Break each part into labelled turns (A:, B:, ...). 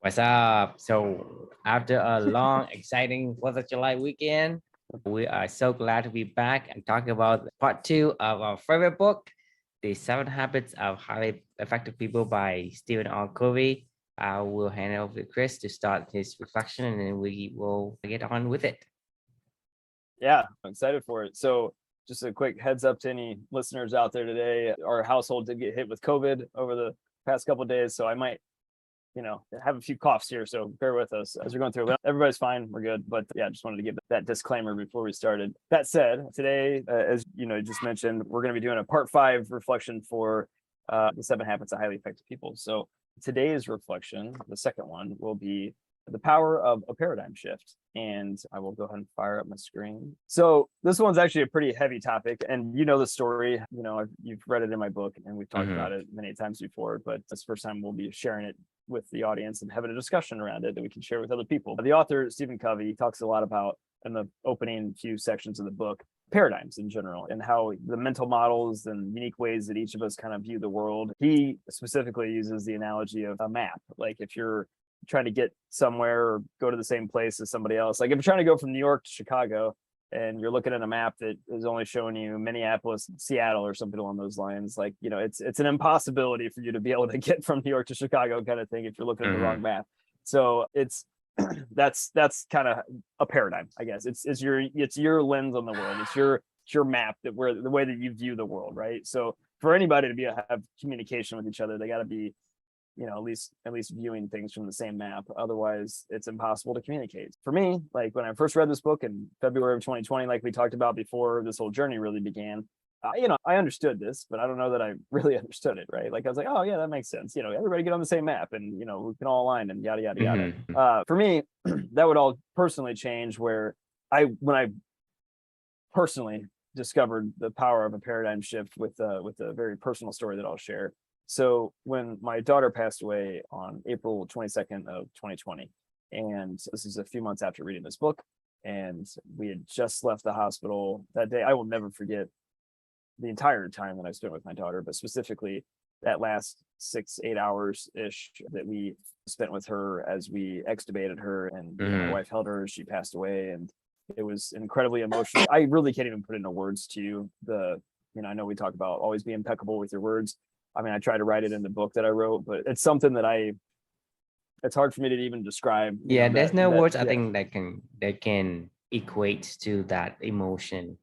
A: What's up? So, after a long, exciting 4th of July weekend, we are so glad to be back and talk about part two of our favorite book, The Seven Habits of Highly Effective People by Stephen Covey. I will hand it over to Chris to start his reflection and then we will get on with it.
B: Yeah, I'm excited for it. So, just a quick heads up to any listeners out there today. Our household did get hit with COVID over the past couple of days, so I might, have a few coughs here. So bear with us as we're going through. Everybody's fine, we're good. But yeah, just wanted to give that disclaimer before we started. That said, today, as you know, just mentioned, we're going to be doing a part 5 reflection for the 7 habits of highly effective people. So today's reflection, the second one, will be the power of a paradigm shift. And I will go ahead and fire up my screen. So this one's actually a pretty heavy topic, and you know the story. You've read it in my book, and we've talked about it many times before. But this first time we'll be sharing it with the audience and having a discussion around it that we can share with other people. The author, Stephen Covey, talks a lot about, in the opening few sections of the book, paradigms in general and how the mental models and unique ways that each of us kind of view the world. He specifically uses the analogy of a map. Like if you're trying to get somewhere or go to the same place as somebody else, like if you're trying to go from New York to Chicago and you're looking at a map that is only showing you Minneapolis, Seattle, or something along those lines, like, it's an impossibility for you to be able to get from New York to Chicago kind of thing if you're looking at the wrong map. So it's that's kind of a paradigm, I guess. It's your lens on the world. It's your map, that where the way that you view the world, right? So for anybody to have communication with each other, they got to be at least viewing things from the same map. Otherwise, it's impossible to communicate. For me, like when I first read this book in February of 2020, like we talked about before this whole journey really began, I understood this, but I don't know that I really understood it, right? Like I was like, oh yeah, that makes sense. Everybody get on the same map and, we can all align and yada, yada, yada. For me, that would all personally change when I personally discovered the power of a paradigm shift with a very personal story that I'll share. So when my daughter passed away on April 22nd of 2020, and this is a few months after reading this book, and we had just left the hospital that day. I will never forget the entire time that I spent with my daughter, but specifically that last 6-8 hours ish that we spent with her as we extubated her, and my wife held her as she passed away. And it was incredibly emotional. I really can't even put into words to you. I know we talk about always be impeccable with your words. I mean, I try to write it in the book that I wrote, but it's something that it's hard for me to even describe.
A: Yeah, there's no words I think that can equate to that emotion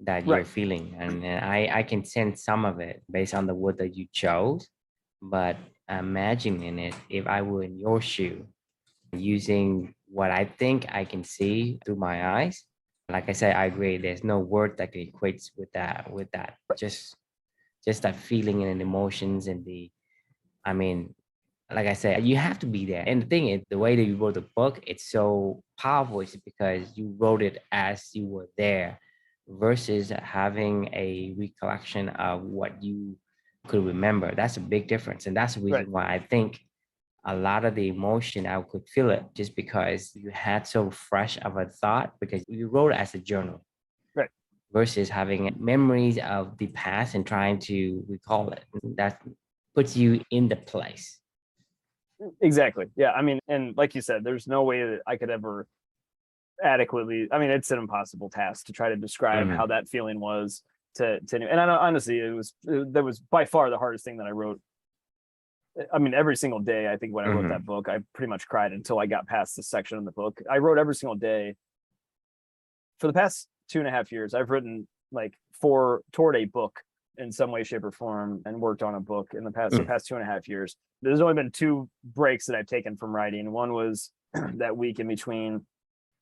A: that you're feeling. And I can sense some of it based on the word that you chose, but imagining it, if I were in your shoe, using what I think I can see through my eyes. Like I said, I agree. There's no word that can equate with that. Just that feeling and emotions and like I said, you have to be there. And the thing is, the way that you wrote the book, it's so powerful. It's because you wrote it as you were there versus having a recollection of what you could remember. That's a big difference. And that's the reason why I think a lot of the emotion, I could feel it just because you had so fresh of a thought because you wrote it as a journal. Versus having memories of the past and trying to recall it. That puts you in the place.
B: Exactly. Yeah. I mean, and like you said, there's no way that I could ever adequately, it's an impossible task to try to describe how that feeling was to and I know, honestly, that was by far the hardest thing that I wrote. I mean, every single day, I think when I wrote that book, I pretty much cried until I got past this section in the book. I wrote every single day for the past 2.5 years. I've written like toward a book in some way, shape, or form, and worked on a book in the past 2.5 years. There's only been 2 breaks that I've taken from writing. One was that week in between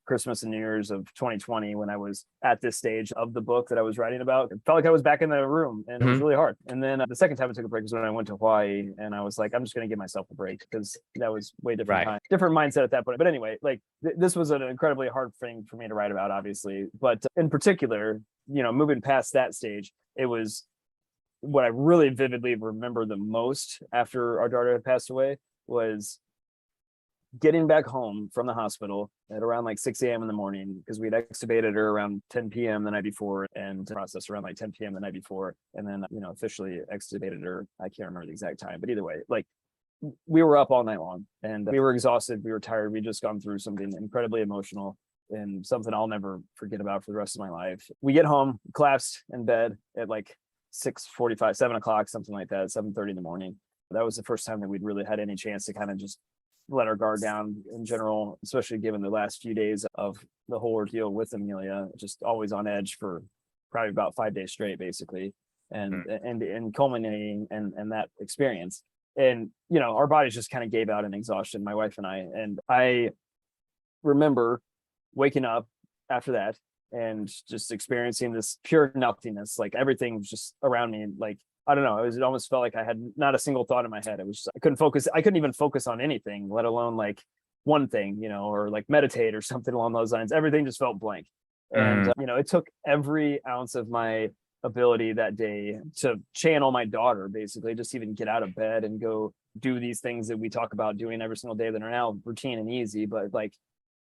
B: Christmas and New Year's of 2020, when I was at this stage of the book that I was writing about. It felt like I was back in the room, and it was really hard. And then the second time I took a break was when I went to Hawaii, and I was like, I'm just going to give myself a break because that was way different time, different mindset at that point. But anyway, like this was an incredibly hard thing for me to write about, obviously. But in particular, moving past that stage, it was what I really vividly remember the most after our daughter had passed away was getting back home from the hospital at around like 6 a.m. in the morning, because we'd extubated her around 10 p.m. the night before and processed around like 10 p.m. the night before. And then, officially extubated her. I can't remember the exact time, but either way, like we were up all night long and we were exhausted. We were tired. We'd just gone through something incredibly emotional and something I'll never forget about for the rest of my life. We get home, collapsed in bed at like 6:45, 7 o'clock, something like that, 7:30 in the morning. That was the first time that we'd really had any chance to kind of just let our guard down in general, especially given the last few days of the whole ordeal with Amelia, just always on edge for probably about 5 days straight, basically, and culminating and that experience. And, you know, our bodies just kind of gave out in exhaustion, my wife and I remember waking up after that and just experiencing this pure nothingness. Like everything was just around me. Like, I don't know, it almost felt like I had not a single thought in my head. It was just, I couldn't focus. I couldn't even focus on anything, let alone like one thing, you know, or like meditate or something along those lines. Everything just felt blank. And, you know, it took every ounce of my ability that day to channel my daughter, basically, just even get out of bed and go do these things that we talk about doing every single day that are now routine and easy. But like,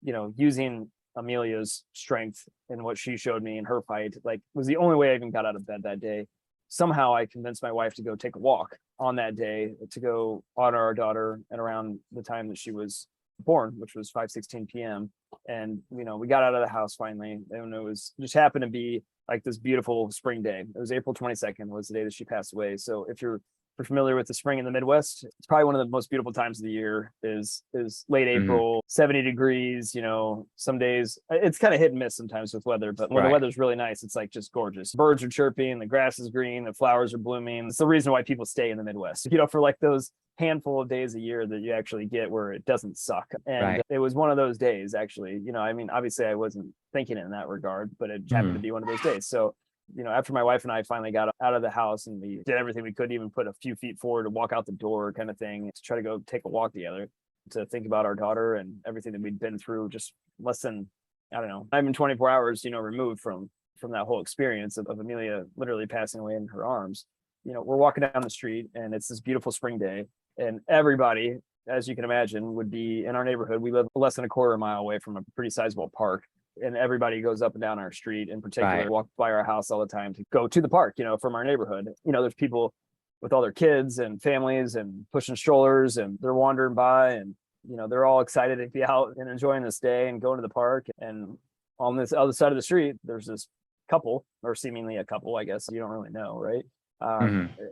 B: you know, using Amelia's strength and what she showed me in her fight, like, was the only way I even got out of bed that day. Somehow I convinced my wife to go take a walk on that day to go honor our daughter and around the time that she was born, which was 5:16 p.m. And, you know, we got out of the house finally, and it was just happened to be like this beautiful spring day. It was April 22nd was the day that she passed away. So if you're familiar with the spring in the Midwest, it's probably one of the most beautiful times of the year is late April, 70 degrees, you know, some days it's kind of hit and miss sometimes with weather, but when the weather's really nice, it's like just gorgeous. Birds are chirping, the grass is green, the flowers are blooming. It's the reason why people stay in the Midwest, you know, for like those handful of days a year that you actually get where it doesn't suck. And it was one of those days, actually. You know, I mean, obviously I wasn't thinking in that regard, but it happened to be one of those days. So, you know, after my wife and I finally got out of the house and we did everything we could, even put a few feet forward to walk out the door kind of thing, to try to go take a walk together, to think about our daughter and everything that we'd been through, just less than, I don't know, not even 24 hours, you know, removed from that whole experience of Amelia literally passing away in her arms. You know, we're walking down the street and it's this beautiful spring day, and everybody, as you can imagine, would be in our neighborhood. We live less than a quarter mile away from a pretty sizable park, and everybody goes up and down our street, in particular, walk by our house all the time to go to the park, you know, from our neighborhood. You know, there's people with all their kids and families and pushing strollers, and they're wandering by, and, you know, they're all excited to be out and enjoying this day and going to the park. And on this other side of the street, there's this couple, or seemingly a couple, I guess, you don't really know, right?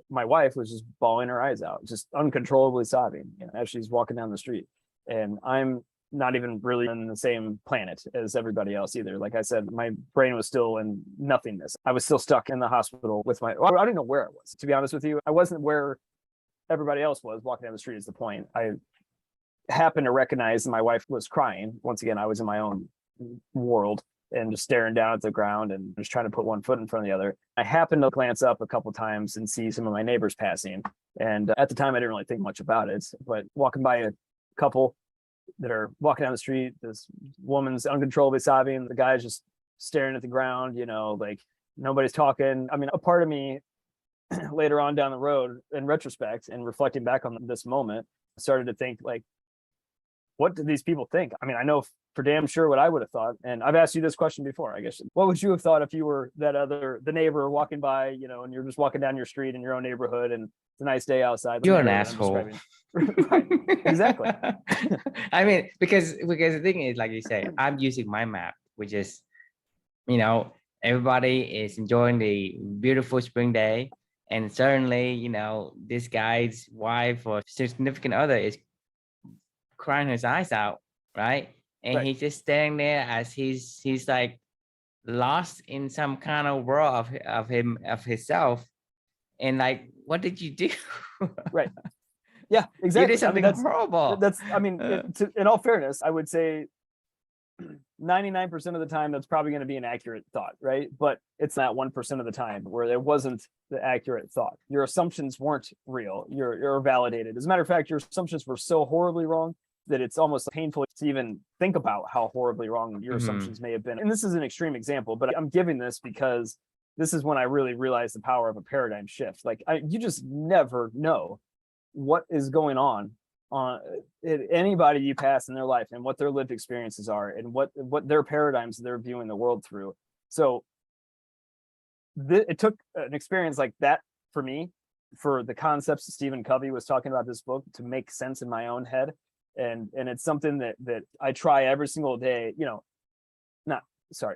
B: My wife was just bawling her eyes out, just uncontrollably sobbing, you know, as she's walking down the street. And I'm not even really in the same planet as everybody else either. Like I said, my brain was still in nothingness. I was still stuck in the hospital with I didn't know where I was, to be honest with you. I wasn't where everybody else was walking down the street is the point. I happened to recognize my wife was crying. Once again, I was in my own world and just staring down at the ground and just trying to put one foot in front of the other. I happened to glance up a couple of times and see some of my neighbors passing. And at the time, I didn't really think much about it, but walking by a couple that are walking down the street, this woman's uncontrollably sobbing, the guy's just staring at the ground, you know, like nobody's talking. I mean, a part of me later on down the road, in retrospect and reflecting back on this moment, started to think, like, what did these people think? I mean, I know for damn sure what I would have thought. And I've asked you this question before, I guess. What would you have thought if you were the neighbor walking by, you know, and you're just walking down your street in your own neighborhood and it's a nice day outside?
A: You're an asshole.
B: Right. Exactly.
A: I mean, because the thing is, like you say, I'm using my map, which is, you know, everybody is enjoying the beautiful spring day. And certainly, you know, this guy's wife or significant other is crying his eyes out, right? And he's just standing there as he's like lost in some kind of world of himself. And like, what did you do?
B: Right. Yeah, exactly.
A: You did something horrible.
B: In all fairness, I would say 99% of the time, that's probably going to be an accurate thought, right? But it's not 1% of the time where there wasn't the accurate thought. Your assumptions weren't real. You're validated. As a matter of fact, your assumptions were so horribly wrong that it's almost painful to even think about how horribly wrong your assumptions may have been. And this is an extreme example, but I'm giving this because this is when I really realized the power of a paradigm shift. Like, you just never know what is going on anybody you pass in their life and what their lived experiences are and what their paradigms they're viewing the world through. So it took an experience like that for me for the concepts that Stephen Covey was talking about this book to make sense in my own head. And it's something that I try every single day,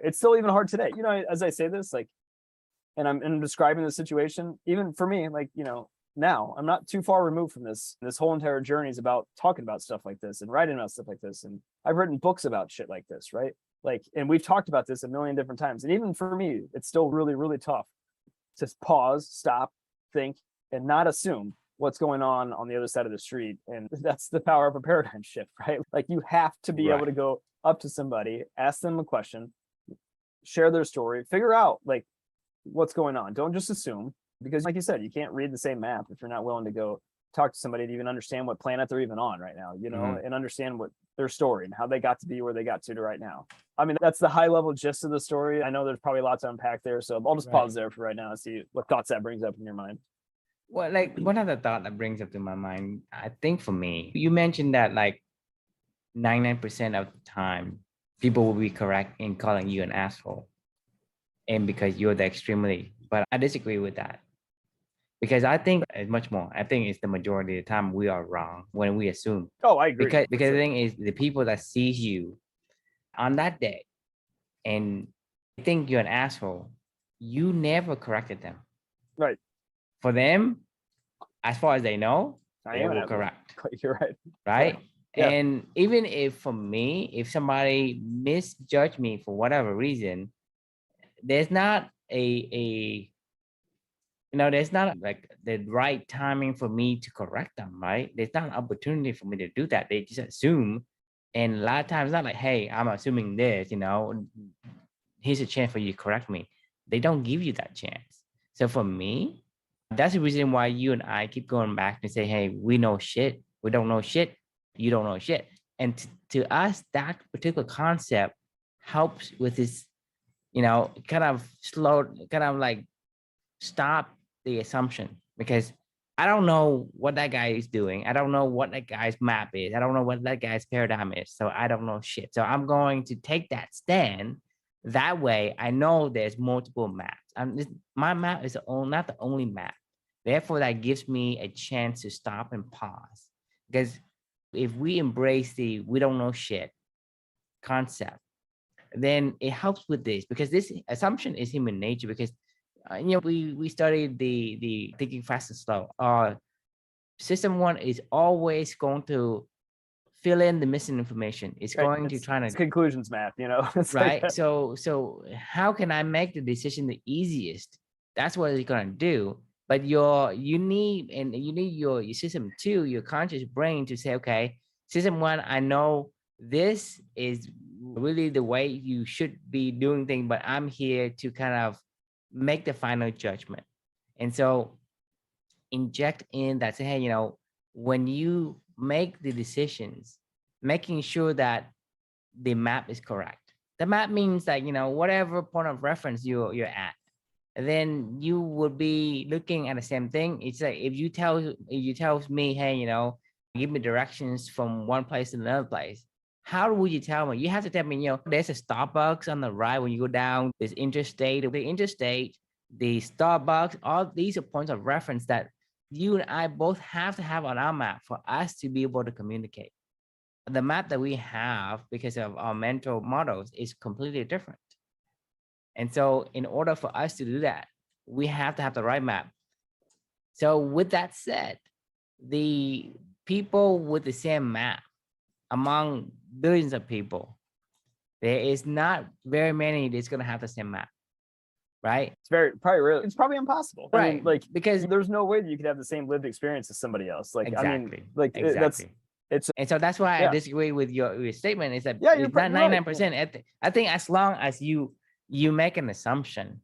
B: it's still even hard today, as I say this, like, and I'm describing the situation, even for me, like, now I'm not too far removed from this whole entire journey is about talking about stuff like this and writing about stuff like this. And I've written books about shit like this, right? Like, and we've talked about this a million different times. And even for me, it's still really, really tough to pause, stop, think, and not assume what's going on the other side of the street. And that's the power of a paradigm shift, right? Like, you have to be able to go up to somebody, ask them a question, share their story, figure out like what's going on. Don't just assume, because like you said, you can't read the same map if you're not willing to go talk to somebody to even understand what planet they're even on right now, and understand what their story and how they got to be where they got to right now. I mean, that's the high level gist of the story. I know there's probably lots to unpack there, so I'll just pause there for right now and see what thoughts that brings up in your mind.
A: Well, like, one other thought that brings up to my mind, I think for me, you mentioned that like 99% of the time, people will be correct in calling you an asshole. And because you're the extremely, but I disagree with that. Because I think it's much more. I think it's the majority of the time we are wrong when we assume.
B: Oh, I agree.
A: Because the thing is, the people that sees you on that day and think you're an asshole, you never corrected them.
B: Right.
A: For them, as far as they know,
B: I
A: they will correct.
B: You're right.
A: Right.
B: Yeah.
A: And even if for me, if somebody misjudged me for whatever reason, there's not there's not like the right timing for me to correct them, right? There's not an opportunity for me to do that. They just assume. And a lot of times, not like, hey, I'm assuming this, here's a chance for you to correct me. They don't give you that chance. So for me, that's the reason why you and I keep going back and say, hey, we know shit. We don't know shit. You don't know shit. And to us, that particular concept helps with this, kind of like stop the assumption, because I don't know what that guy is doing. I don't know what that guy's map is. I don't know what that guy's paradigm is. So I don't know shit. So I'm going to take that stand. That way I know there's multiple maps. My map is not the only map. Therefore, that gives me a chance to stop and pause. Because if we embrace the we don't know shit concept, then it helps with this, because this assumption is human nature. Because we studied the thinking fast and slow. System one is always going to fill in the missing information. It's going to try to
B: conclusions map,
A: right. Like, so how can I make the decision the easiest? That's what it's going to do. But you need your system two, your conscious brain, to say, okay, system one, I know this is really the way you should be doing things, but I'm here to kind of make the final judgment. And so inject in that, say, hey, when you make the decisions, making sure that the map is correct. The map means that, whatever point of reference you're at, and then you would be looking at the same thing. It's like if you tell me, hey, give me directions from one place to another place. How would you tell me? You have to tell me, there's a Starbucks on the right when you go down this interstate, the Starbucks, all these are points of reference that you and I both have to have on our map for us to be able to communicate. The map that we have, because of our mental models, is completely different. And so in order for us to do that, we have to have the right map. So with that said, the people with the same map, among billions of people, there is not very many that's going to have the same map, right?
B: It's probably impossible,
A: right?
B: Because there's no way that you could have the same lived experience as somebody else.
A: Exactly.
B: And
A: so that's why I disagree with your statement. Is that
B: you're
A: not 99%. I think as long as you make an assumption,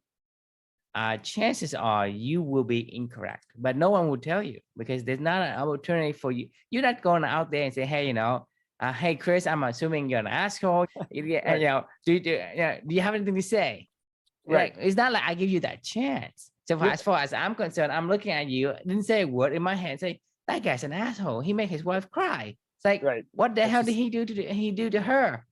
A: chances are you will be incorrect, but no one will tell you, because there's not an opportunity for you. You're not going out there and say, hey, hey, Chris, I'm assuming you're an asshole. Do you have anything to say? Right. Like, it's not like I give you that chance. So as far as I'm concerned, I'm looking at you, I didn't say a word in my head, say, that guy's an asshole. He made his wife cry. It's like, what the hell did he do to her?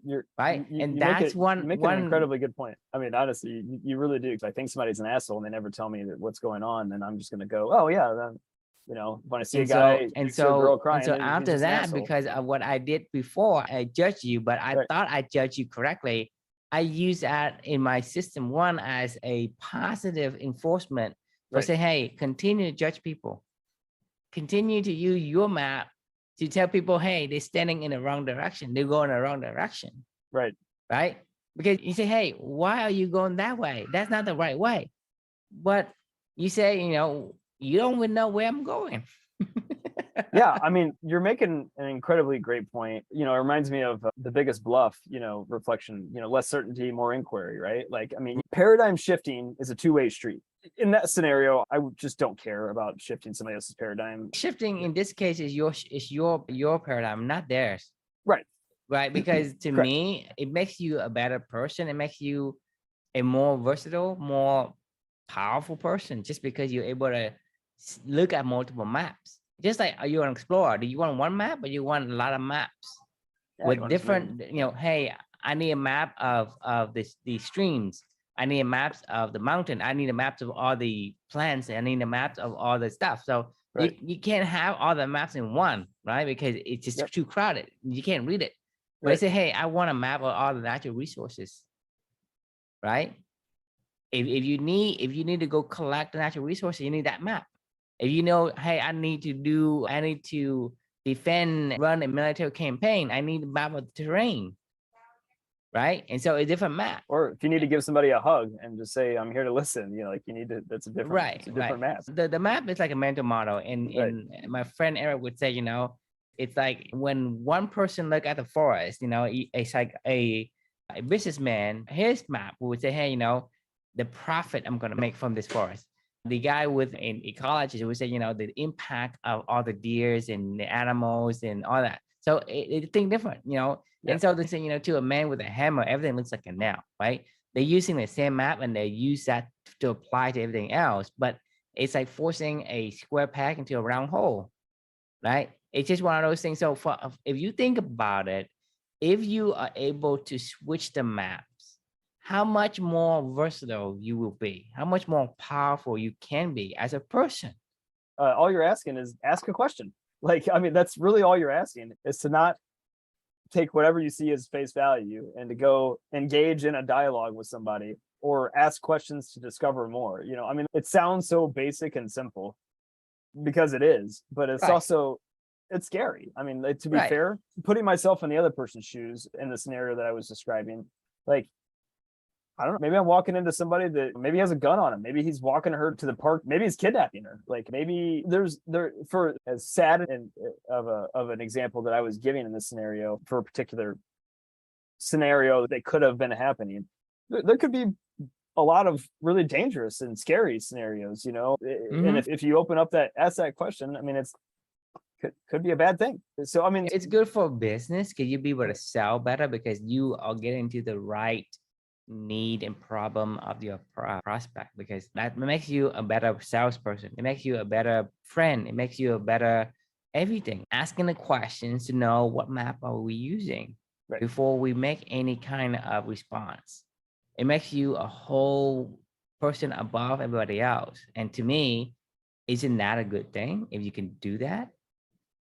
B: You're
A: right? And
B: you make
A: that's
B: it you
A: one
B: make an
A: one
B: incredibly good point. I mean, honestly, you really do. If I think somebody's an asshole and they never tell me that what's going on, then I'm just gonna go, oh yeah, then when I see a
A: and
B: guy
A: so and
B: next to a girl
A: so and
B: crying,
A: so
B: then he's
A: after
B: just an
A: that,
B: asshole.
A: because of what I did before, I judged you, but I
B: Right,
A: thought I judged you correctly. I use that in my system one as a positive enforcement for
B: right,
A: say, hey, continue to judge people, continue to use your map to tell people, hey, they're standing in the wrong direction, they're going the wrong direction,
B: right.
A: right? Because you say, hey, why are you going that way? That's not the right way. But you say, you don't even know where I'm going.
B: Yeah, I mean, you're making an incredibly great point. It reminds me of The Biggest Bluff, reflection, less certainty, more inquiry, right? Like, I mean, paradigm shifting is a two-way street. In that scenario, just don't care about shifting somebody else's paradigm.
A: Shifting in this case is your paradigm, not theirs,
B: Right.
A: right? Because to
B: Correct.
A: me, it makes you a better person. It makes you a more versatile, more powerful person, just because you're able to look at multiple maps. Just like, are you an explorer? Do you want one map or you want a lot of maps
B: Yeah, you
A: with
B: want to zoom in.
A: different, hey, I need a map of these streams. I need a maps of the mountain. I need a maps of all the plants. I need a maps of all the stuff. So
B: Right.
A: you can't have all the maps in one, right? Because it's just
B: Yep.
A: too crowded. You can't read it. But I
B: Right.
A: say, hey, I want a map of all the natural resources, right? If you need to go collect the natural resources, you need that map. If you know, hey, I need to defend, run a military campaign, I need a map of the terrain, right? And so a different map.
B: Or if you need to give somebody a hug and just say, I'm here to listen, like you need to, that's a different,
A: Right,
B: it's a
A: right.
B: different map.
A: The map is like a mental model. And
B: Right.
A: my friend Eric would say, it's like when one person look at the forest, it's like a businessman, his map would say, hey, the profit I'm going to make from this forest. The guy with an ecologist would say, the impact of all the deers and the animals and all that. So it think different,
B: Yeah.
A: And so they say, to a man with a hammer, everything looks like a nail, right? They're using the same map and they use that to apply to everything else, but it's like forcing a square peg into a round hole, right? It's just one of those things. So if you think about it, if you are able to switch the maps, how much more versatile you will be, how much more powerful you can be as a person.
B: All you're asking is ask a question. Like, I mean, that's really all you're asking, is to not take whatever you see as face value and to go engage in a dialogue with somebody or ask questions to discover more. I mean, it sounds so basic and simple because it is, but it's
A: Right.
B: also, it's scary. I mean, to be
A: Right.
B: fair, putting myself in the other person's shoes in the scenario that I was describing, like, I don't know, maybe I'm walking into somebody that maybe has a gun on him. Maybe he's walking her to the park. Maybe he's kidnapping her. Like, maybe for as sad and of an example that I was giving in this scenario, for a particular scenario that could have been happening, there could be a lot of really dangerous and scary scenarios, and if you open up ask that question, I mean, could be a bad thing. So, I mean,
A: it's good for business because you'll be able to sell better because you are getting to the right need and problem of your prospect, because that makes you a better salesperson. It makes you a better friend. It makes you a better everything. Asking the questions to know what map are we using before we make any kind of response. It makes you a whole person above everybody else. And to me, isn't that a good thing if you can do that?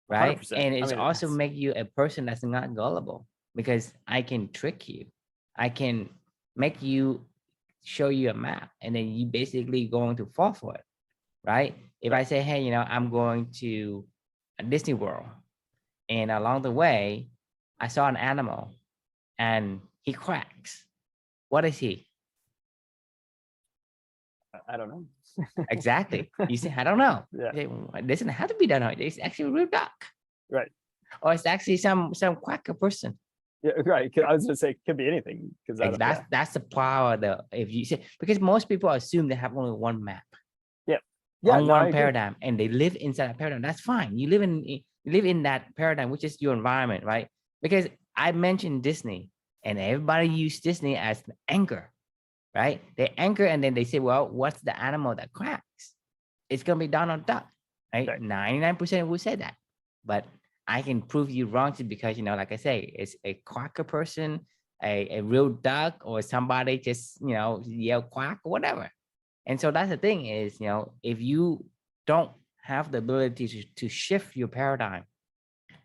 A: Right.
B: 100%.
A: And it's
B: I mean,
A: also make you a person that's not gullible, because I can trick you. I can make you show you a map and then you basically going to fall for it. Right. If I say, hey, I'm going to a Disney World, and along the way, I saw an animal and he cracks. What is he?
B: I don't know.
A: Exactly. You say, I don't know.
B: Yeah.
A: It doesn't have to be that hard. It's actually a real duck.
B: Right.
A: Or it's actually some quacker person.
B: Yeah, right. I was gonna say it could be anything, because
A: that's the power if you say, because most people assume they have only one map.
B: Yeah,
A: on one paradigm, and they live inside a paradigm. That's fine. You live in that paradigm, which is your environment, right? Because I mentioned Disney, and everybody use Disney as an anchor, right? They anchor, and then they say, well, what's the animal that cracks? It's gonna be Donald Duck, right? 99% will say that. But I can prove you wrong just because, like I say, it's a quacker person, a real duck, or somebody just, yell quack or whatever. And so that's the thing is, if you don't have the ability to shift your paradigm,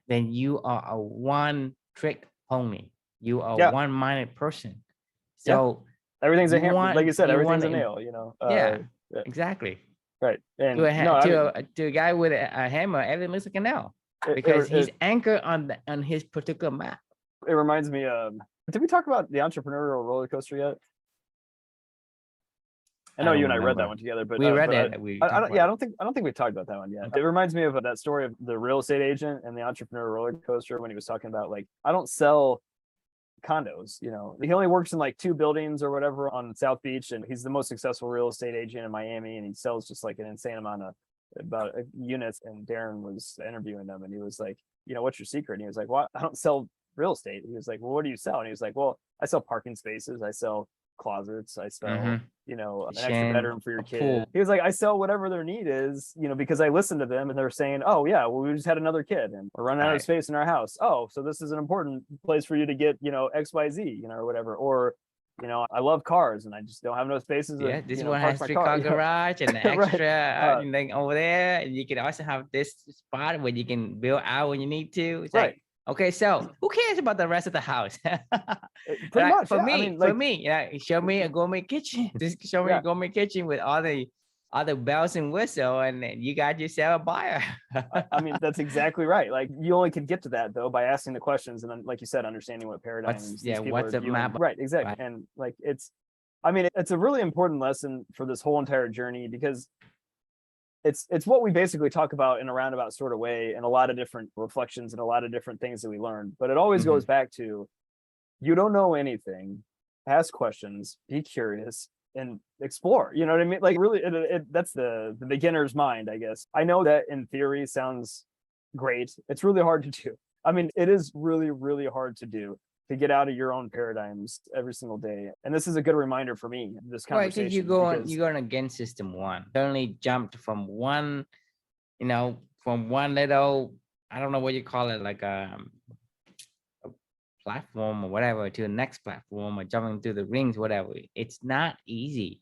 A: then you are a one trick pony. You are a
B: Yeah.
A: one-minded person.
B: Yeah.
A: So
B: Everything's a
A: you
B: hammer, like
A: want
B: you said,
A: you want
B: everything's a
A: to,
B: nail,
A: yeah,
B: yeah,
A: exactly.
B: right.
A: To
B: And
A: a
B: no, I mean,
A: to a guy with a hammer, everything looks like a nail
B: it,
A: because he's
B: it,
A: anchored on his particular map.
B: it reminds me of, did we talk about the entrepreneurial roller coaster yet? I
A: I
B: know you
A: don't
B: and I read that
A: remember.
B: one together,
A: We read
B: but
A: that. We
B: I
A: talked
B: don't, yeah,
A: about it.
B: I don't think we talked about that one yet. It reminds me of that story of the real estate agent and the entrepreneur roller coaster when he was talking about, like, I don't sell condos, he only works in like 2 buildings or whatever on South Beach, and he's the most successful real estate agent in Miami, and he sells just like an insane amount of about units. And Darren was interviewing them, and he was like, what's your secret? And he was like, well, I don't sell real estate. He was like, well, what do you sell? And he was like, well, I sell parking spaces, I sell closets, I sell an extra bedroom for your kid. He was like, I sell whatever their need is, because I listen to them and they're saying, oh yeah, well, we just had another kid and we're running out of space in our house. Oh, so this is an important place for you to get, XYZ, or whatever. Or, I love cars and I just don't have no spaces.
A: Yeah, this one
B: park
A: has
B: my
A: 3-car
B: car.
A: garage and an
B: Right.
A: extra thing over there. And you can also have this spot where you can build out when you need to. It's
B: Right.
A: like, okay, so who cares about the rest of the house?
B: Pretty much,
A: for
B: yeah.
A: me,
B: I mean, like,
A: for me, show me a gourmet kitchen. Just show me a gourmet kitchen with all the bells and whistle, and then you got yourself a buyer.
B: I mean, that's exactly right. Like, you only could get to that though by asking the questions, and then, like you said, understanding what paradigms these people
A: what's
B: are
A: the
B: viewing.
A: map?
B: Right, exactly. Right. And like, it's a really important lesson for this whole entire journey, because it's what we basically talk about in a roundabout sort of way, and a lot of different reflections and a lot of different things that we learn. But it always goes back to, you don't know anything, ask questions, be curious, and explore. You know what I mean? Like, really, that's the beginner's mind, I guess. I know that in theory sounds great. It's really hard to do. I mean, it is really, really hard to do, to get out of your own paradigms every single day. And this is a good reminder for me, this conversation.
A: Right, you're going against system one. Suddenly jumped from one, from one little, I don't know what you call it, like a platform or whatever, to the next platform, or jumping through the rings, whatever. It's not easy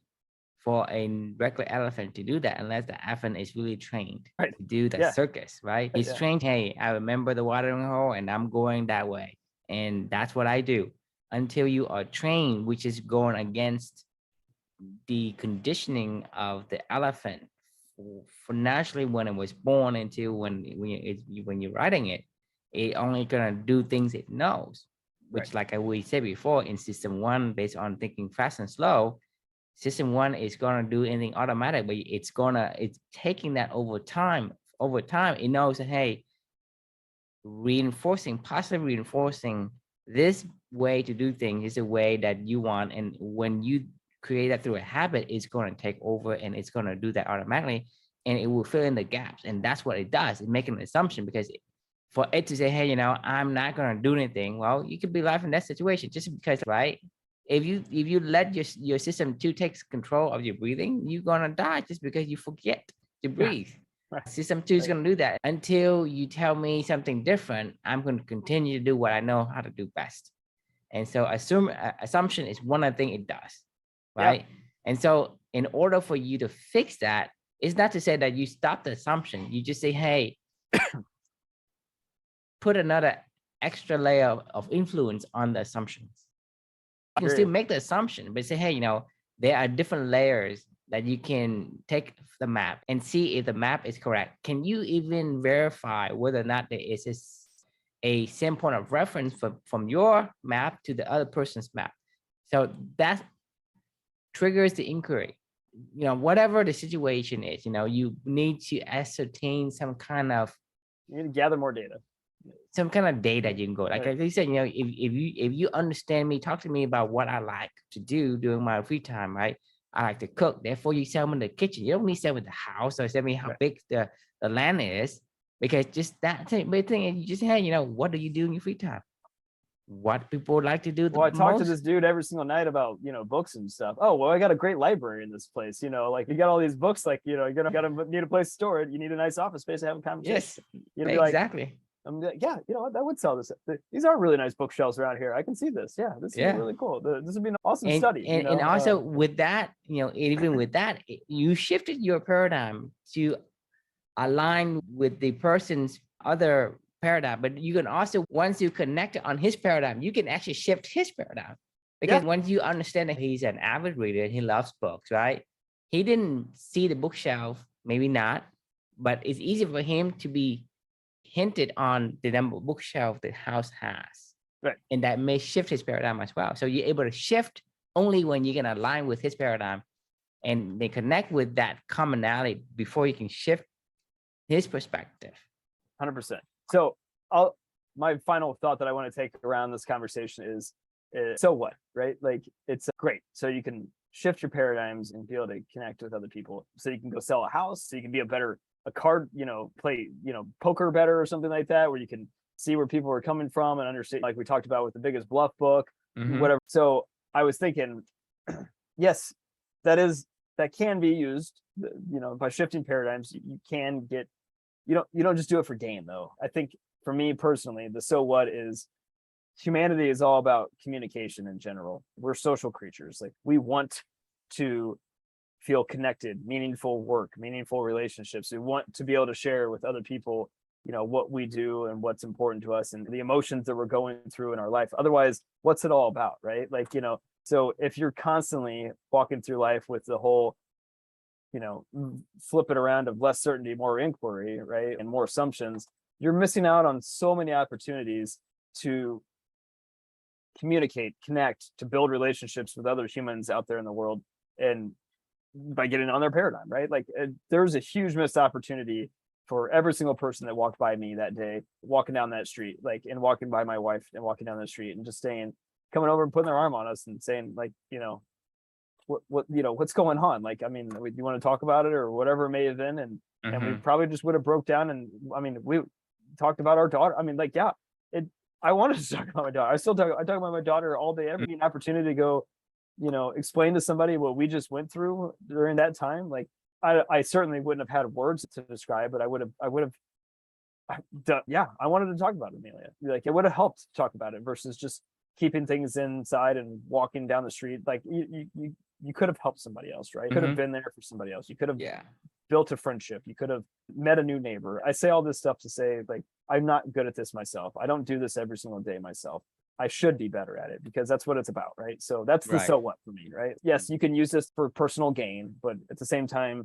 A: for a regular elephant to do that unless the elephant is really trained to do the circus, right? He's trained, hey, I remember the watering hole and I'm going that way. And that's what I do. Until you are trained, which is going against the conditioning of the elephant for naturally when it was born, until when you're riding it, it only gonna do things it knows, which, like we said before, in system one, based on thinking fast and slow, system one is gonna do anything automatic, but it's taking that over time. Over time, it knows that, hey, positively reinforcing this way to do things is a way that you want. And when you create that through a habit, it's going to take over and it's going to do that automatically, and it will fill in the gaps. And that's what it does. It's making an assumption, because for it to say, hey, I'm not going to do anything, well, you could be life in that situation just because, right? If you let your system two takes control of your breathing, you're going to die just because you forget to breathe. System two is going to do that. Until you tell me something different, I'm going to continue to do what I know how to do best. And so assumption is one of the things it does, right? And so in order for you to fix that, it's not to say that you stop the assumption. You just say, hey, put another extra layer of influence on the assumptions. You can still make the assumption, but say, hey, there are different layers that you can take the map and see if the map is correct. Can you even verify whether or not there is a same point of reference from your map to the other person's map? So that triggers the inquiry. Whatever the situation is, you need to ascertain some kind of,
B: you need to gather more data.
A: Some kind of data you can go. Like you said, if you understand me, talk to me about what I like to do during my free time, right? I like to cook. Therefore, you sell me the kitchen. You don't need to sell me the house or sell me how big the land is, because just that big thing is you just, hey, what do you do in your free time? What people like to do the
B: I talk
A: most?
B: to this dude every single night about, books and stuff. Oh, well, I got a great library in this place. Like, you got all these books, like, you're gonna need a place to store it. You need a nice office space to have a conversation.
A: Yes, exactly.
B: Like, I'm like, yeah, you know what, that would sell this. These are really nice bookshelves around here. I can see this. Yeah, this is
A: Yeah.
B: really cool. This would be an awesome
A: and
B: study, you
A: and, and
B: know.
A: also with that, even with that, you shifted your paradigm to align with the person's other paradigm. But you can also, once you connect on his paradigm, you can actually shift his paradigm,
B: Yeah,
A: because once you understand that he's an avid reader and he loves books, right? He didn't see the bookshelf, maybe not, but it's easy for him to be hinted on the number of bookshelf the house has,
B: right.
A: and that may shift his paradigm as well. So you're able to shift only when you can align with his paradigm and they connect with that commonality before you can shift his perspective.
B: 100%. So I'll my final thought that I want to take around this conversation is so what, right? Like, it's great. So you can shift your paradigms and be able to connect with other people. So you can go sell a house. So you can be a card, play, poker better or something like that, where you can see where people are coming from and understand, like we talked about with the Biggest Bluff book, whatever. So I was thinking, yes, that can be used, by shifting paradigms. You can get, you don't just do it for gain, though. I think for me personally, the so what is, humanity is all about communication in general. We're social creatures. Like, we want to feel connected, meaningful work, meaningful relationships. We want to be able to share with other people, what we do and what's important to us and the emotions that we're going through in our life. Otherwise, what's it all about, right? Like, so if you're constantly walking through life with the whole, flip it around of less certainty, more inquiry, right, and more assumptions, you're missing out on so many opportunities to communicate, connect, to build relationships with other humans out there in the world, and by getting on their paradigm, right? Like, there's a huge missed opportunity for every single person that walked by me that day, walking down that street, like, and walking by my wife and walking down the street and just coming over and putting their arm on us and saying, like, what's going on? Like, I mean, do you want to talk about it or whatever it may have been? And we probably just would have broke down. And I mean, we talked about our daughter. I mean, like, yeah, I wanted to talk about my daughter. I talk about my daughter all day, every opportunity to go, explain to somebody what we just went through during that time. Like, I certainly wouldn't have had words to describe, but I would have, yeah, I wanted to talk about it, Amelia. Like, it would have helped to talk about it versus just keeping things inside and walking down the street. Like, you could have helped somebody else, right? You could have been there for somebody else. You could have built a friendship. You could have met a new neighbor. I say all this stuff to say, like, I'm not good at this myself. I don't do this every single day myself. I should be better at it, because that's what it's about, right? So that's the so what for me, right? Yes, you can use this for personal gain, but at the same time, you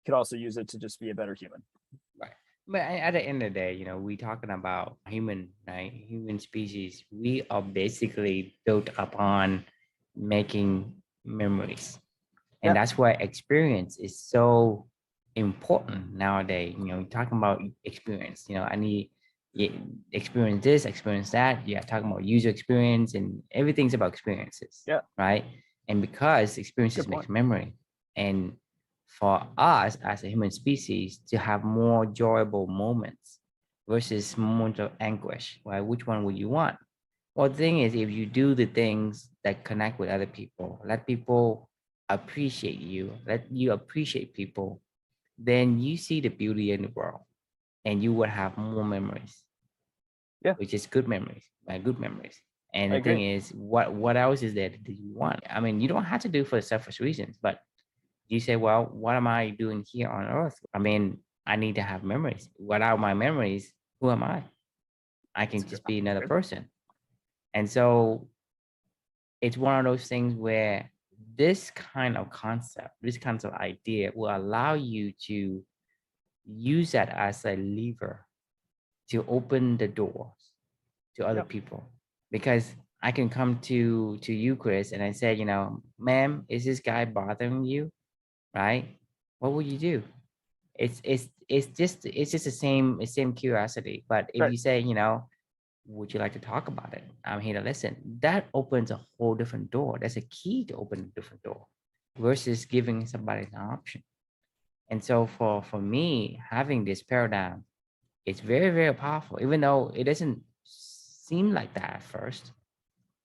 B: could also use it to just be a better human.
A: Right. But at the end of the day, we talking about human, right? Human species. We are basically built upon making memories. And that's why experience is so important nowadays. Talking about experience, I need experience this, experience that. Yeah, talking about user experience, and everything's about experiences.
B: Yeah.
A: Right. And because experiences make memory, and for us as a human species to have more enjoyable moments versus moments of anguish, right? Which one would you want? Well, the thing is, if you do the things that connect with other people, let people appreciate you, let you appreciate people, then you see the beauty in the world and you will have more memories.
B: Yeah.
A: Which is good memories, right? Good memories. And the
B: agree.
A: thing is, what else is there that you want? I mean, you don't have to do it for selfish reasons, but you say, well, what am I doing here on earth? I mean, I need to have memories. Without my memories, who am I? I can just be another person. And so it's one of those things where this kind of concept, this kind of idea will allow you to use that as a lever to open the doors to other people. Because I can come to you, Chris, and I say, ma'am, is this guy bothering you? Right? What would you do? It's just the same curiosity. But if you say, would you like to talk about it? I'm here to listen. That opens a whole different door. That's a key to open a different door versus giving somebody an option. And so for me, having this paradigm, it's very, very powerful, even though it doesn't seem like that at first,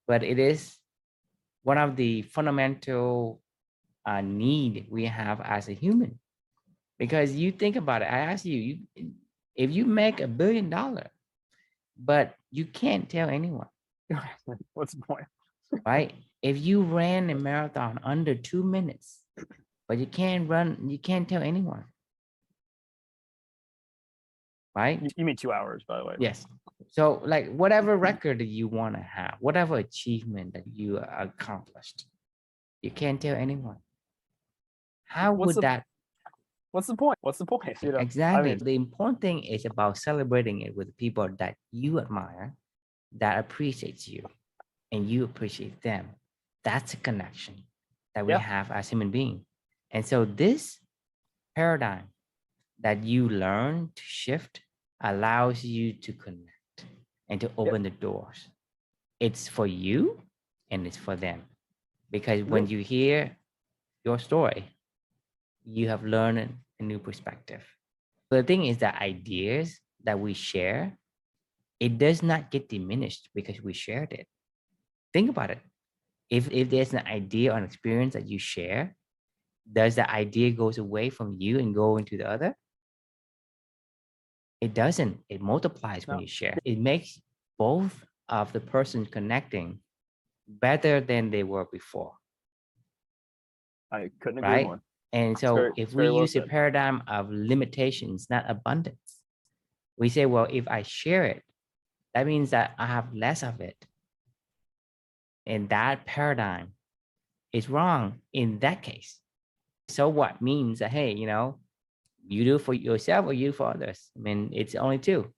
A: but it is one of the fundamental need we have as a human. Because you think about it, I ask you, if you make $1 billion, but you can't tell anyone,
B: What's the point?
A: right? If you ran a marathon under 2 minutes, but you can't tell anyone, right?
B: You mean 2 hours, by the way?
A: Yes. So like whatever record that you want to have, whatever achievement that you accomplished, you can't tell anyone. How
B: What's
A: would
B: the
A: that
B: what's the point? What's the point? I
A: exactly?
B: mean,
A: The important thing is about celebrating it with people that you admire, that appreciates you, and you appreciate them. That's a connection that we
B: yeah,
A: have as human beings. And so this paradigm that you learn to shift allows you to connect and to
B: yep,
A: open the doors. It's for you and it's for them. Because when
B: really.
A: you hear your story, you have learned a new perspective. The thing is that ideas that we share, it does not get diminished because we shared it. Think about it. If there's an idea or an experience that you share, does the idea goes away from you and go into the other? It doesn't. It multiplies when
B: No,
A: you share. It makes both of the person connecting better than they were before,
B: I couldn't agree
A: right?
B: more.
A: And so if
B: It's
A: we
B: very well
A: use a
B: said.
A: paradigm of limitations, not abundance, we say, well, if I share it, that means that I have less of it. And that paradigm is wrong in that case. So what means that, hey, you do it for yourself or you do it for others? I mean, it's only two.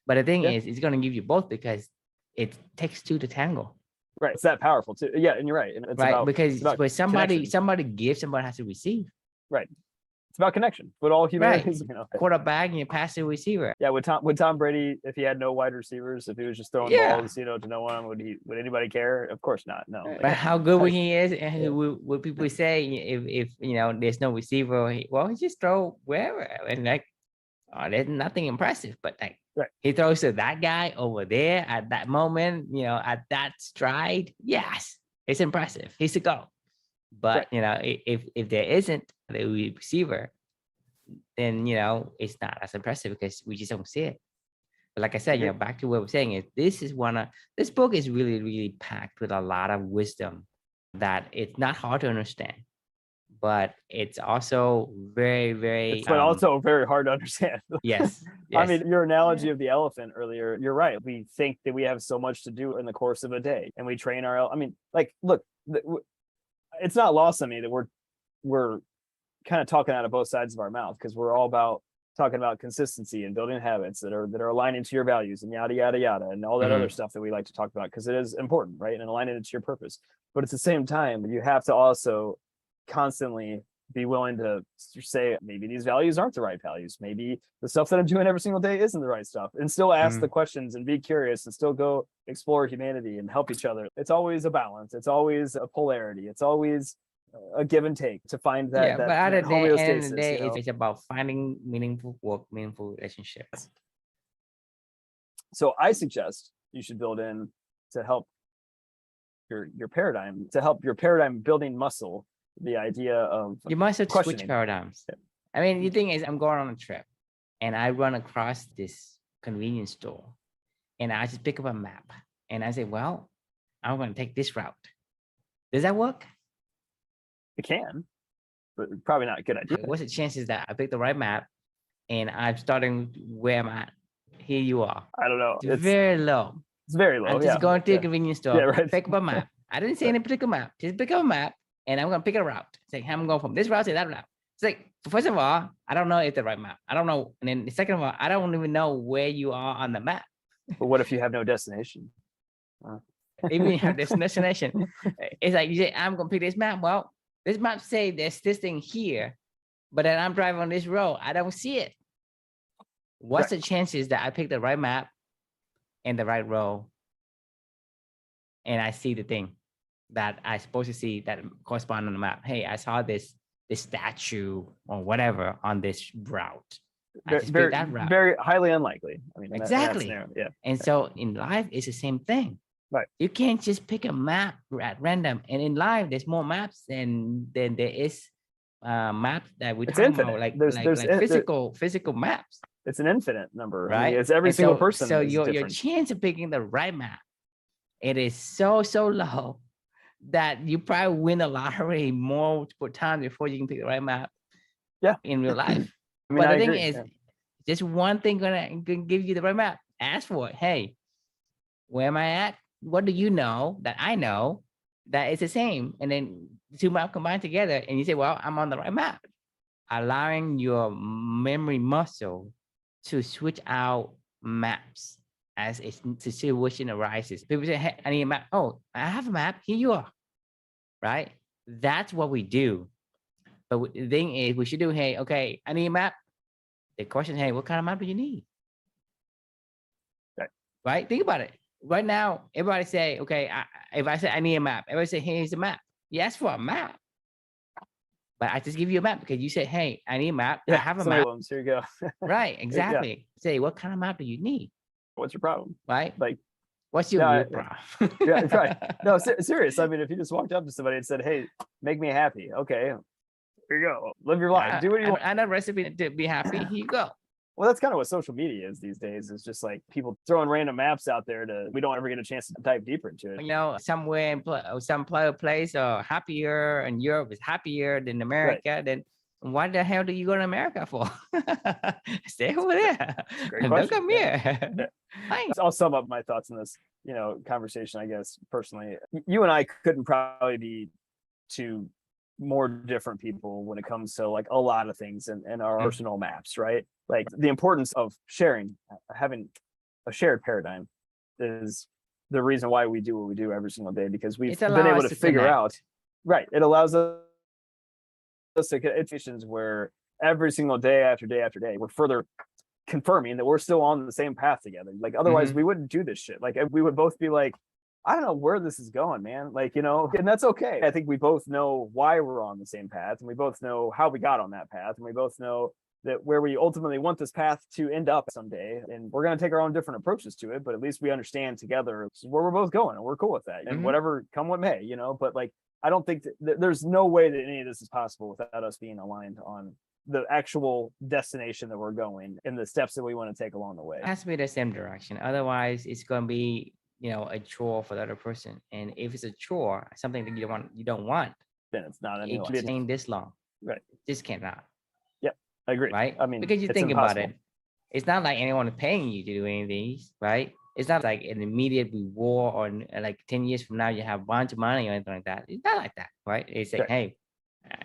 A: But the thing
B: Yeah,
A: is, it's going to give you both because it takes two to tango,
B: right. It's that powerful too. Yeah, and you're right. And
A: right?
B: it's
A: Because
B: about
A: when
B: connection.
A: somebody gives, somebody has to receive,
B: Right. It's about connection. But all humanity
A: right?
B: is,
A: Quarterback and you pass the receiver.
B: yeah. Would Tom Brady, if he had no wide receivers, if he was just throwing
A: Yeah.
B: balls, to no one, would anybody care? Of course not. No.
A: But how good
B: Like,
A: he is, and
B: yeah,
A: would people say if there's no receiver, he just throw wherever, and like, oh, there's nothing impressive, but like
B: right.
A: he throws to that guy over there at that moment, at that stride. Yes, it's impressive. He's a go.
B: Right.
A: But if there isn't the receiver, then it's not as impressive because we just don't see it. But like I said,
B: Agree.
A: back to what we're saying is this book is really, really packed with a lot of wisdom that it's not hard to understand, but it's also very, very
B: But also very hard to understand.
A: yes,
B: I
A: yes.
B: mean, your analogy of the elephant earlier, you're right. We think that we have so much to do in the course of a day, and we train I mean, like, look, it's not lost on me that we're kind of talking out of both sides of our mouth because we're all about talking about consistency and building habits that are aligning to your values and yada yada yada and all that other
A: Mhm.
B: stuff that we like to talk about because it is important, right? And aligning it to your purpose. But at the same time, you have to also constantly be willing to say maybe these values aren't the right values. Maybe the stuff that I'm doing every single day isn't the right stuff, and still ask the
A: Mhm.
B: questions and be curious and still go explore humanity and help each other. It's always a balance. It's always a polarity. It's always a give and take to find
A: Yeah, but at
B: that
A: the end of the
B: homeostasis.
A: day, it's about finding meaningful work, meaningful relationships.
B: So I suggest you should build in to help your paradigm building muscle the idea of
A: You must have to switch
B: questioning.
A: paradigms. I mean, the thing is, I'm going on a trip and I run across this convenience store and I just pick up a map and I say, well, I'm going to take this route. Does that work?
B: It can, but probably not a good idea.
A: What's the chances that I pick the right map and I'm starting where I'm at? Here you are.
B: I don't know.
A: It's very low.
B: It's very low.
A: I'm just
B: Yeah.
A: going to a
B: Yeah.
A: convenience
B: Yeah.
A: store,
B: Right.
A: pick up a map. I didn't say
B: Right.
A: any particular map. Just pick up a map and I'm going to pick a route. Say, I'm going from this route to that route. It's like, first of all, I don't know if the right map. I don't know. And then second of all, I don't even know where you are on the map.
B: But what if you have no destination?
A: Even you have this destination. It's like you say, I'm going to pick this map. Well, this map say there's this thing here, but then I'm driving on this road. I don't see it. What's the chances that I pick the right map and the right road and I see the thing that I supposed to see that correspond on the map? Hey, I saw this statue or whatever on this route. I just picked that route.
B: Very highly unlikely. I mean,
A: exactly.
B: Yeah.
A: And so in life, it's the same thing.
B: Right.
A: You can't just pick a map at random. And in life, there's more maps than there is maps that we're
B: It's
A: talking about,
B: infinite.
A: like physical maps,
B: it's an infinite number. I mean,
A: right?
B: it's every
A: And
B: single
A: so
B: person
A: so
B: is
A: your
B: different.
A: chance of picking the right map, it is so low that you probably win a lottery multiple times before you can pick the right map
B: Yeah.
A: in real life.
B: I mean,
A: But
B: I
A: the thing
B: agree.
A: is,
B: Yeah.
A: just one thing gonna give you the right map. Ask for it. Hey, where am I at? What do you know that I know that it's the same? And then the two maps combined together, and you say, well, I'm on the right map. Allowing your memory muscle to switch out maps as a situation arises. People say, hey, I need a map. Oh, I have a map. Here you are. Right? That's what we do. But the thing is, we should do, hey, okay, I need a map. The question, hey, what kind of map do you need?
B: Okay.
A: Right? Think about it. Right now, everybody say, okay, if I say I need a map, everybody say, hey, here's a map. You ask for a map. But I just give you a map because you said, hey, I need a map. I
B: Yeah.
A: have a
B: So many
A: map.
B: of them. Here you go.
A: Right,
B: Yeah.
A: exactly. Say, what kind of map do you need?
B: What's your problem?
A: Right?
B: Like,
A: What's your
B: yeah,
A: real problem?
B: yeah, right. No, serious. I mean, if you just walked up to somebody and said, "Hey, make me happy," okay, here you go. Live your life. Do what you want.
A: I know recipe to be happy. Here you go.
B: Well, that's kind of what social media is these days. It's just like people throwing random maps out there we don't ever get a chance to dive deeper into it.
A: You know, somewhere in some place happier, and Europe is happier than
B: Right.
A: America, then why the hell do you go to America for? Stay over there.
B: Great
A: And don't
B: question.
A: come
B: Yeah.
A: here.
B: Yeah. I'll sum up my thoughts on this, conversation, I guess, personally. You and I couldn't probably be two more different people when it comes to like a lot of things and our personal maps, right? Like the importance of sharing, having a shared paradigm is the reason why we do what we do every single day, because we've been able to figure out, right? It allows us to get situations where every single day after day after day, we're further confirming that we're still on the same path together. Like otherwise we wouldn't do this shit. Like we would both be like, I don't know where this is going, man. Like, and that's okay. I think we both know why we're on the same path, and we both know how we got on that path, and we both know that where we ultimately want this path to end up someday. And we're going to take our own different approaches to it, but at least we understand together where we're both going, and we're cool with that. And whatever come what may, but like, I don't think there's no way that any of this is possible without us being aligned on the actual destination that we're going and the steps that we want to take along the way.
A: It has to be the same direction. Otherwise, it's going to be, a chore for the other person. And if it's a chore, something that you don't want,
B: then it's not
A: it keeps staying this long.
B: Right.
A: This cannot.
B: Yep. I agree.
A: Right.
B: I mean,
A: because you think impossible about it, it's not like anyone is paying you to do any of these, right? It's not like an immediate reward or like 10 years from now, you have a bunch of money or anything like that. It's not like that, right? It's like, hey,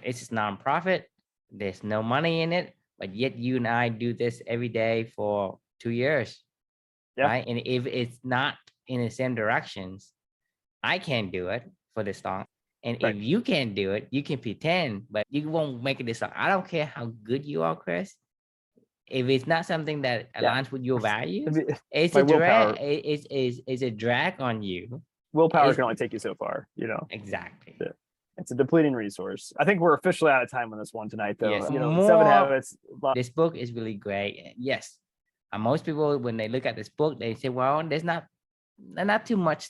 A: it's just nonprofit. There's no money in it, but yet you and I do this every day for 2 years. Yeah. Right. And if it's not in the same directions, I can't do it for this long. And if you can't do it, you can pretend, but you won't make it this long. I don't care how good you are, Chris. If it's not something that aligns with your values, it's a drag. It's a drag on you.
B: Willpower can only take you so far,
A: Exactly.
B: Yeah. It's a depleting resource. I think we're officially out of time on this one tonight, though.
A: Yes,
B: 7 Habits.
A: This book is really great. Yes. Most people, when they look at this book, they say, well, there's not too much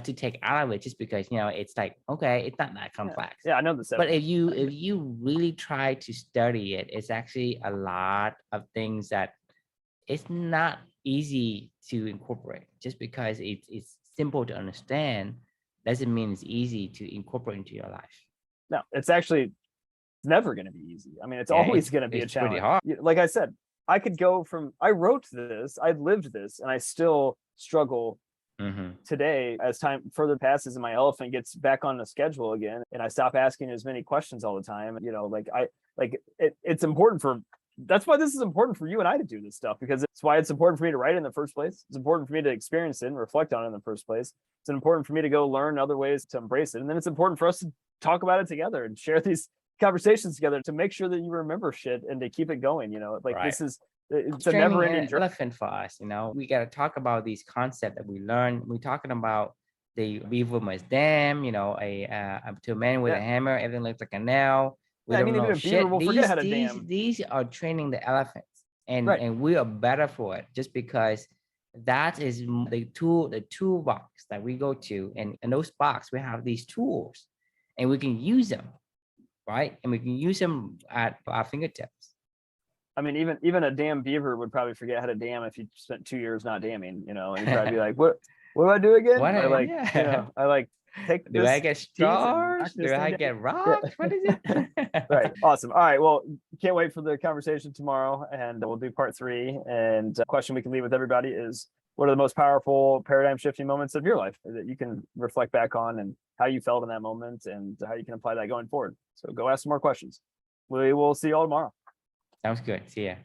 A: to take out of it, just because, it's like, okay, it's not that complex.
B: Yeah, I know this.
A: But if you really try to study it, it's actually a lot of things that it's not easy to incorporate. Just because it's simple to understand doesn't mean it's easy to incorporate into your life.
B: No, it's never going to be easy. I mean, it's always going to be a challenge.
A: Pretty hard.
B: Like I said, I wrote this, I lived this, and I still struggle today as time further passes and my elephant gets back on the schedule again, and I stop asking as many questions all the time. It's important that's why this is important for you and I to do this stuff, because it's why it's important for me to write in the first place. It's important for me to experience it and reflect on it in the first place. It's important for me to go learn other ways to embrace it. And then it's important for us to talk about it together and share these conversations together to make sure that you remember shit and to keep it going. It's a never ending journey.
A: Elephant for us, we got to talk about these concepts that we learn. We're talking about the beaver must dam, to a man with a hammer, everything looks like a nail. We don't know shit. These are training the elephants, and we are better for it, just because that is the toolbox that we go to, and in those box we have these tools, and we can use them, right? And we can use them at our fingertips.
B: I mean, even a damn beaver would probably forget how to dam if he spent 2 years not damming, and he'd probably be like, what do I do again?
A: What?
B: I like,
A: Yeah.
B: I like take
A: Do I
B: this
A: get
B: piece and
A: stars?
B: knock this
A: Do
B: thing
A: I
B: down.
A: get
B: Yeah.
A: rocks? What is it?
B: Right. Awesome. All right. Well, can't wait for the conversation tomorrow, and we'll do part 3. And the question we can leave with everybody is, what are the most powerful paradigm shifting moments of your life that you can reflect back on, and how you felt in that moment, and how you can apply that going forward? So go ask some more questions. We will see you all tomorrow.
A: Sounds good. See ya.